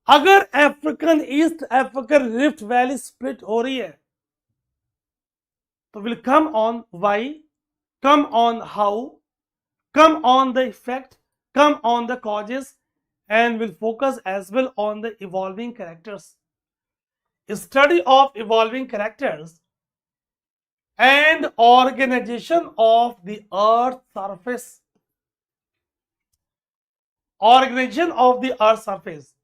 अगर African East African Rift Valley split हो रही है, तो will come on why, come on how, come on the effect, come on the causes, and will focus as well on the evolving characters. Study of evolving characters and organization of the earth's surface. Organization of the earth's surface.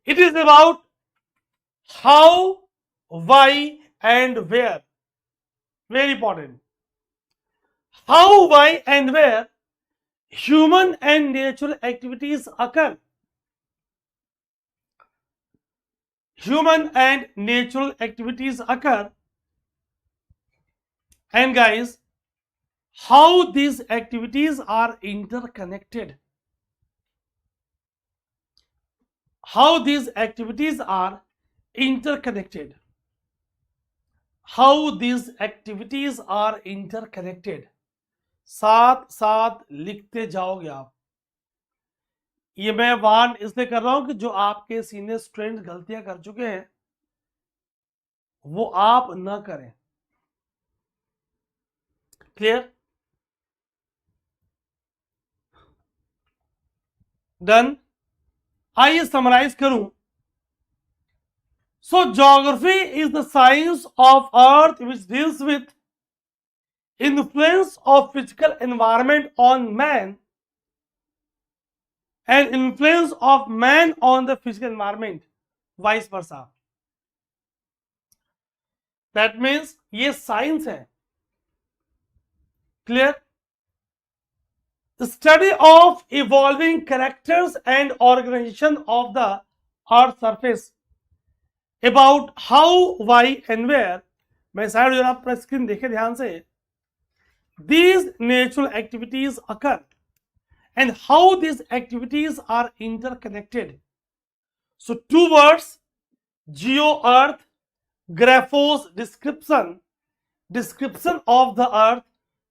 It is about how, why, and where. Very important. How, why, and where human and natural activities occur. Human and natural activities occur. And guys, how these activities are interconnected. How these activities are interconnected. How these activities are interconnected. साथ साथ लिखते जाओगे आप. ये मैं warn इसलिए कर रहा हूं कि जो आपके सीनियर स्टूडेंट गलतियां कर चुके हैं वो आप न करें. क्लियर? डन. आइए समराइज करूं. So geography is the science of earth which deals with influence of physical environment on man and influence of man on the physical environment, vice versa. That means ये science है. Clear? The study of evolving characters and organization of the earth surface. About how, why, and where. मैं side जो आप screen देखे ध्यान से. These natural activities occur and how these activities are interconnected. So two words, geo-earth, graphos, description of the earth,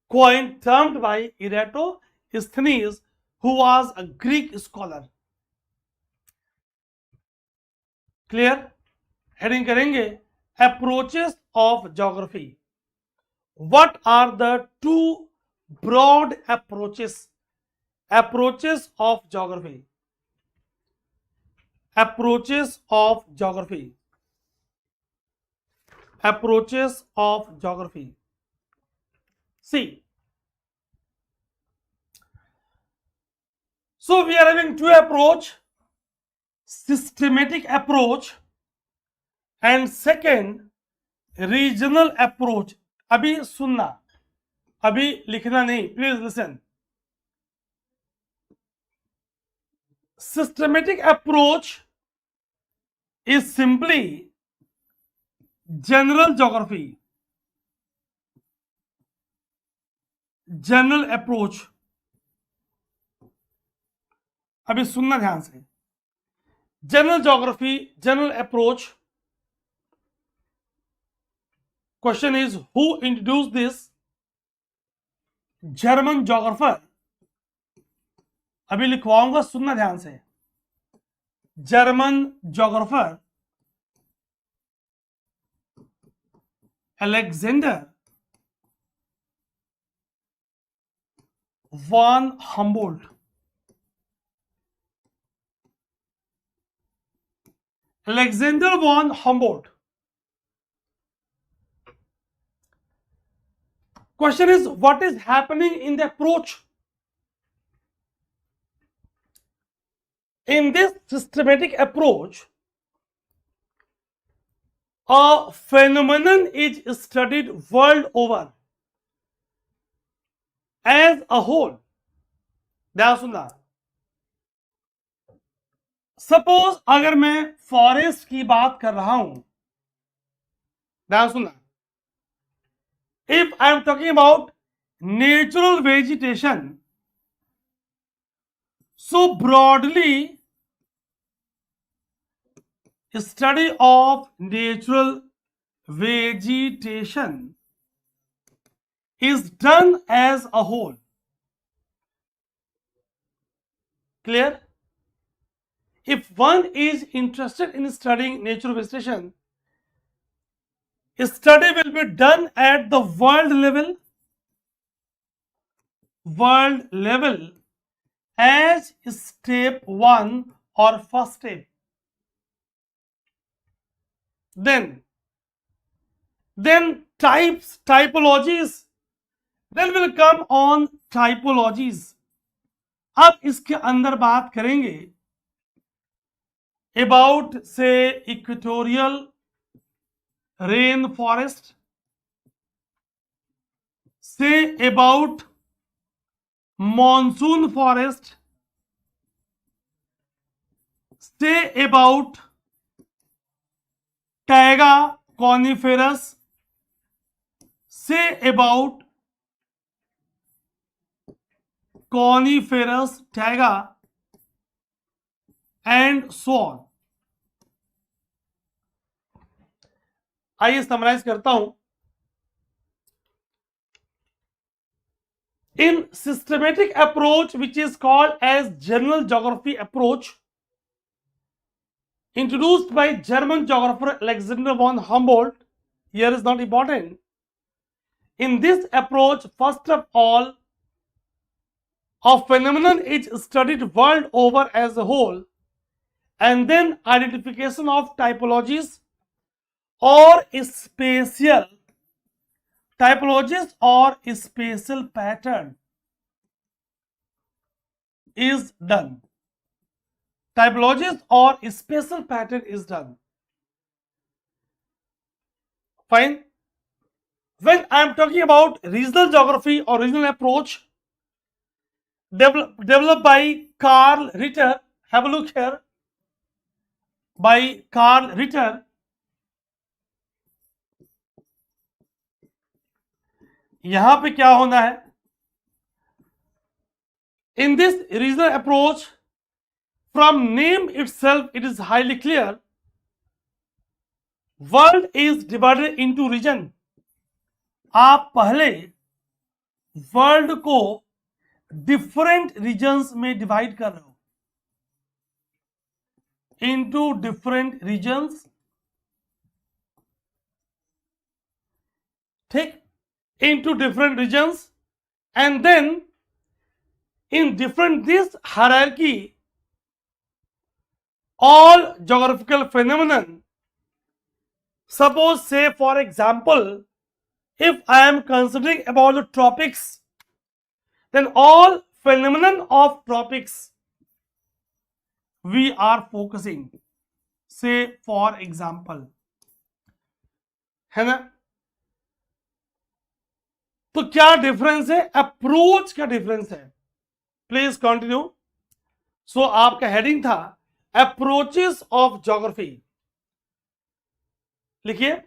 coined termed by Eratosthenes, who was a Greek scholar. Clear? Heading करेंगे approaches of geography. What are the two broad approaches? Approaches of geography. Approaches of geography. Approaches of geography. See. So we are having two approach. Systematic approach and second regional approach. अभी सुनना, अभी लिखना नहीं. Please listen. Systematic approach is simply general geography. General approach. अभी सुनना ध्यान से. General geography, general approach. Question is, who introduced this? German geographer. अभी लिखवाऊंगा, सुनना ध्यान से. German geographer Alexander von Humboldt. Alexander von Humboldt. Question is, what is happening in the approach? In this systematic approach, a phenomenon is studied world over as a whole. ध्यान सुनना. Suppose अगर मैं forest की बात कर रहा हूं, ध्यान सुनना. If I am talking about natural vegetation, so broadly, study of natural vegetation is done as a whole. Clear? If one is interested in studying natural vegetation, Study will be done at the world level as step 1 or first step. Then typologies. Then will come on typologies. अब इसके अंदर बात करेंगे about say equatorial rain forest, say about monsoon forest, say about taiga coniferous, say about coniferous taiga and so on. आइए summarise करता हूं. In systematic approach, which is called as general geography approach, introduced by German geographer Alexander von Humboldt, here is not important. In this approach, first of all, a phenomenon is studied world over as a whole, and then identification of typologies or spatial typologies or spatial pattern is done. Typologies or spatial pattern is done. Fine. When I am talking about regional geography or regional approach developed by Karl Ritter, have a look here, by Karl Ritter. यहां पे क्या होना है? In this regional approach, from name itself, it is highly clear. World is divided into region. आप पहले world को different regions में divide कर रहे हो, into different regions. ठीक, into different regions, and then in different this hierarchy, all geographical phenomenon. Suppose, say for example, if I am considering about the tropics, then all phenomenon of tropics we are focusing. Say for example, है ना? तो क्या difference है? Approach का difference है. Please continue. सो आपका heading था approaches of geography. लिखिए,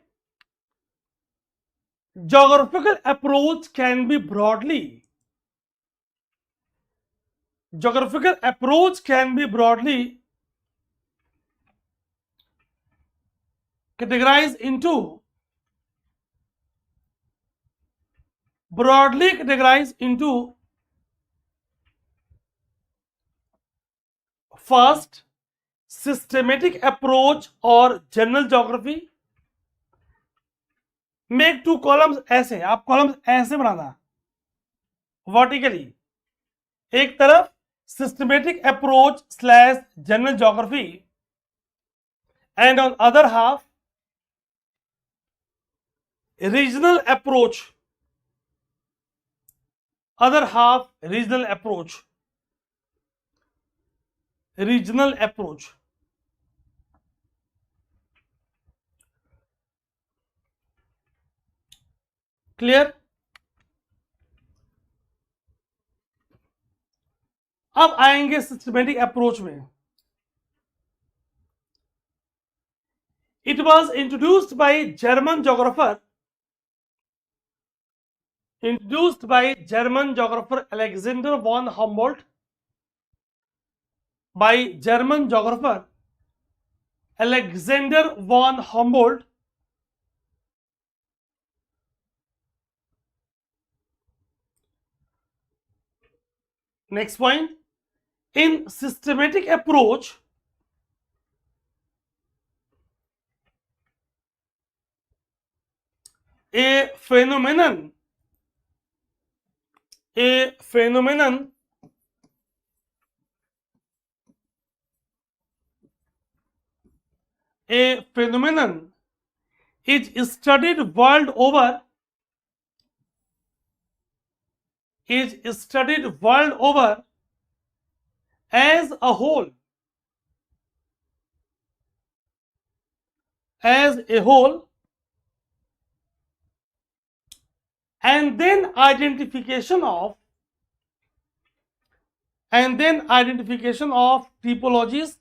geographical approach can be broadly categorized into first systematic approach or general geography. Make 2 columns. ऐसे आप कॉलम्स ऐसे बनाना वर्टिकली. एक तरफ systematic approach slash general geography, and on other half regional approach. Regional approach. Clear? अब आएंगे systematic approach में. It was introduced by German geographer Alexander von Humboldt. Next point, in systematic approach, A phenomenon a phenomenon a phenomenon is studied world over as a whole and then identification of typologies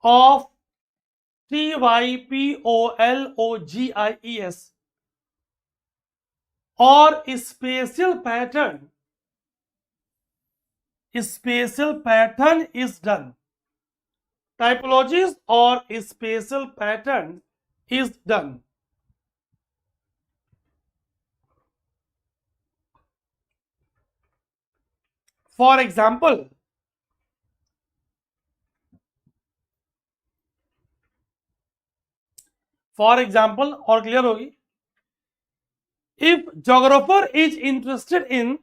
of typologies or spatial pattern is done. Typologies or spatial pattern is done. For example, और clear होगी, if geographer is interested in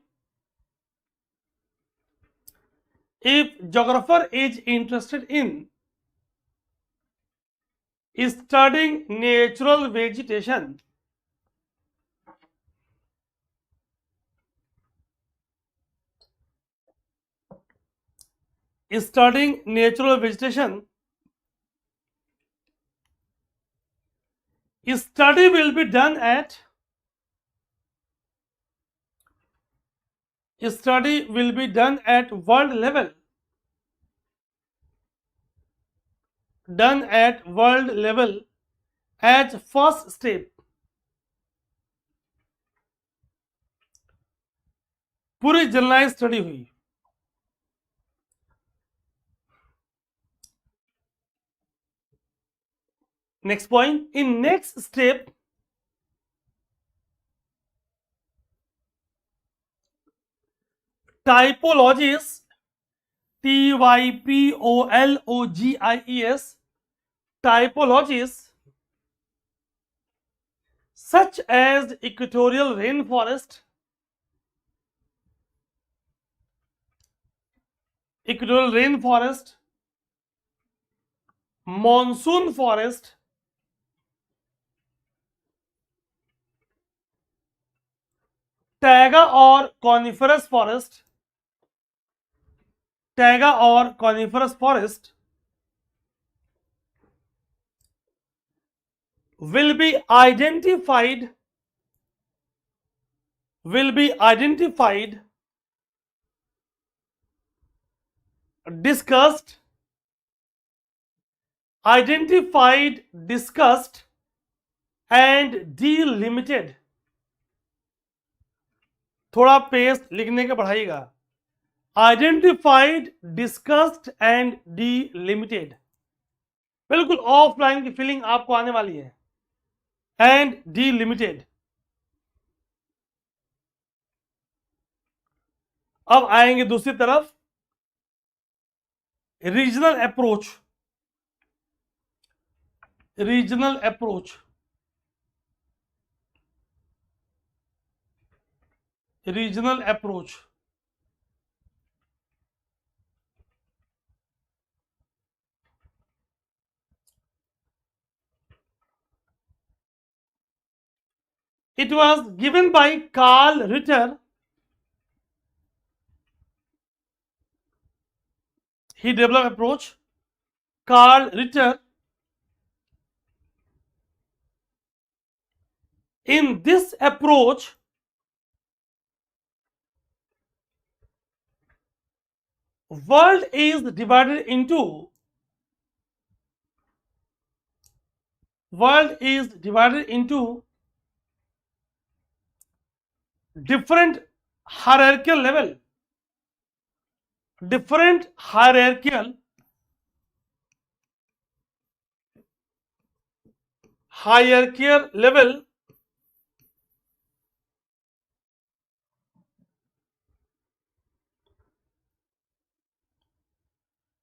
studying natural vegetation, study will be done at world level as first step. पूरी generalise study हुई. Next point, in next step, typologies, typologies, typologies such as equatorial rainforest, monsoon forest, taiga or coniferous forest will be identified, discussed and delimited. थोड़ा pace लिखने का बढ़ाइएगा. Identified, discussed and delimited. बिल्कुल offline की feeling आपको आने वाली है. And delimited. अब आएंगे दूसरी तरफ, regional approach. It was given by Carl Ritter. He developed approach. Carl Ritter. In this approach, world is divided into different hierarchical level.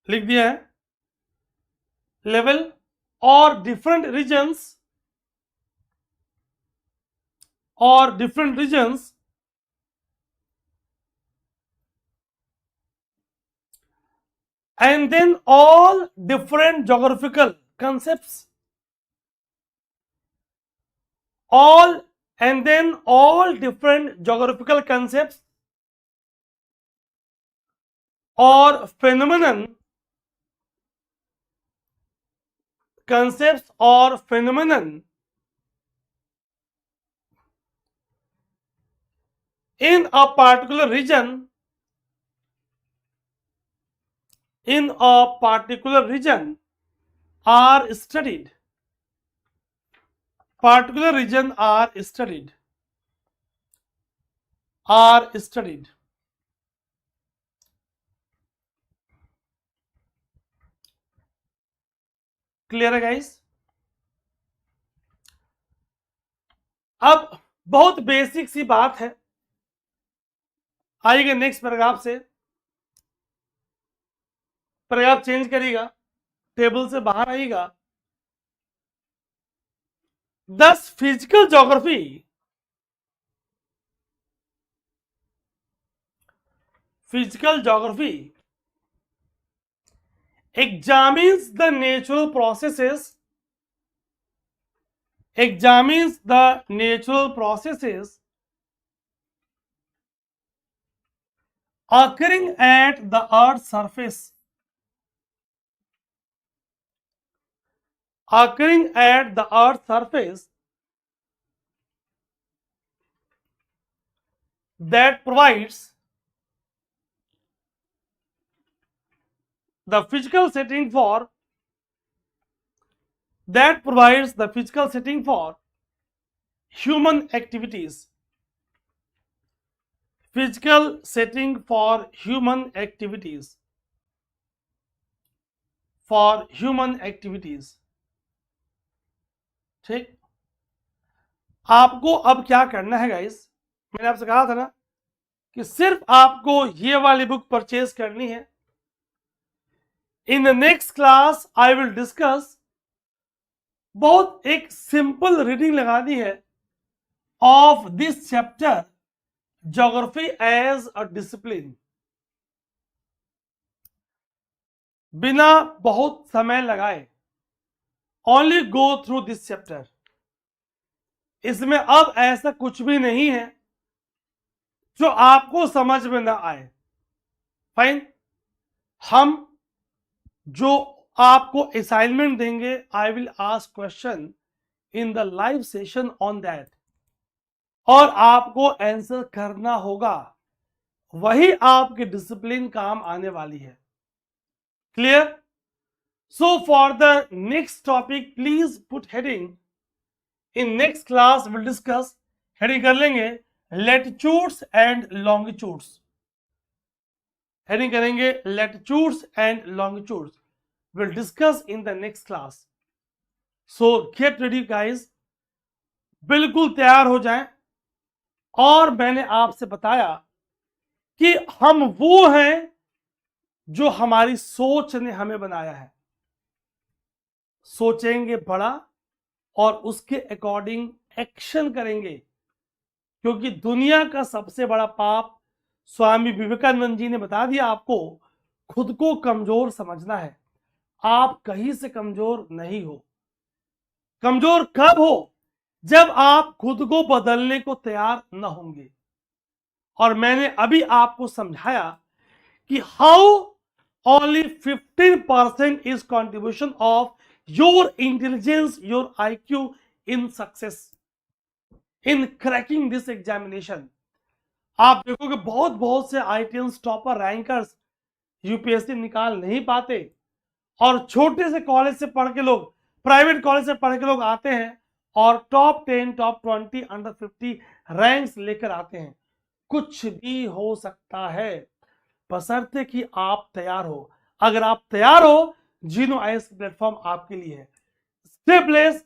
लिख दिया है. लेवल और different regions or different regions, and then all different geographical concepts, all different geographical concepts or phenomenon, concepts or phenomenon in a particular region, are studied. Particular region are studied. Clear है guys? अब बहुत basic सी बात है, आइएगा next paragraph से। Paragraph change करिएगा, table से बाहर आइएगा। Thus, physical geography examines the natural processes occurring at the Earth's surface, that provides the physical setting for human activities. ठीक, आपको अब क्या करना है गाइस, मैंने आपसे कहा था ना कि सिर्फ आपको ये वाली बुक परचेज करनी है। In the next class I will discuss, बहुत एक सिंपल रीडिंग लगा दी है of this chapter, geography as a discipline, बिना बहुत समय लगाए। Only go through this chapter. इसमें अब ऐसा कुछ भी नहीं है जो आपको समझ में ना आए। फाइन, हम जो आपको असाइनमेंट देंगे, I will ask question in the live session on that, और आपको आंसर करना होगा, वही आपके डिसिप्लिन काम आने वाली है। Clear? So for the next topic please put heading, in next class will discuss, heading कर लेंगे लैटिट्यूड्स एंड लॉन्गिट्यूड्स, हेडिंग करेंगे latitudes and longitudes, will discuss in the next class. So get ready guys, बिल्कुल तैयार हो जाएं। और मैंने आपसे बताया कि हम वो हैं जो हमारी सोच ने हमें बनाया है। सोचेंगे बड़ा और उसके अकॉर्डिंग एक्शन करेंगे, क्योंकि दुनिया का सबसे बड़ा पाप, स्वामी विवेकानंद जी ने बता दिया आपको, खुद को कमजोर समझना है। आप कहीं से कमजोर नहीं हो। कमजोर कब हो? जब आप खुद को बदलने को तैयार न होंगे। और मैंने अभी आपको समझाया कि how only 15% is contribution of your intelligence, your IQ in success, in cracking this examination. आप देखोगे बहुत से IITians टॉपर रैंकर्स UPSC निकाल नहीं पाते, और छोटे से कॉलेज से पढ़ के लोग, प्राइवेट कॉलेज से पढ़ के लोग आते हैं और टॉप 10, टॉप 20, अंडर 50 रैंक्स लेकर आते हैं। कुछ भी हो सकता है, बशर्ते कि आप तैयार हो। अगर आप तैयार हो, जीनो IAS प्लेटफॉर्म आपके लिए है। Stay blessed,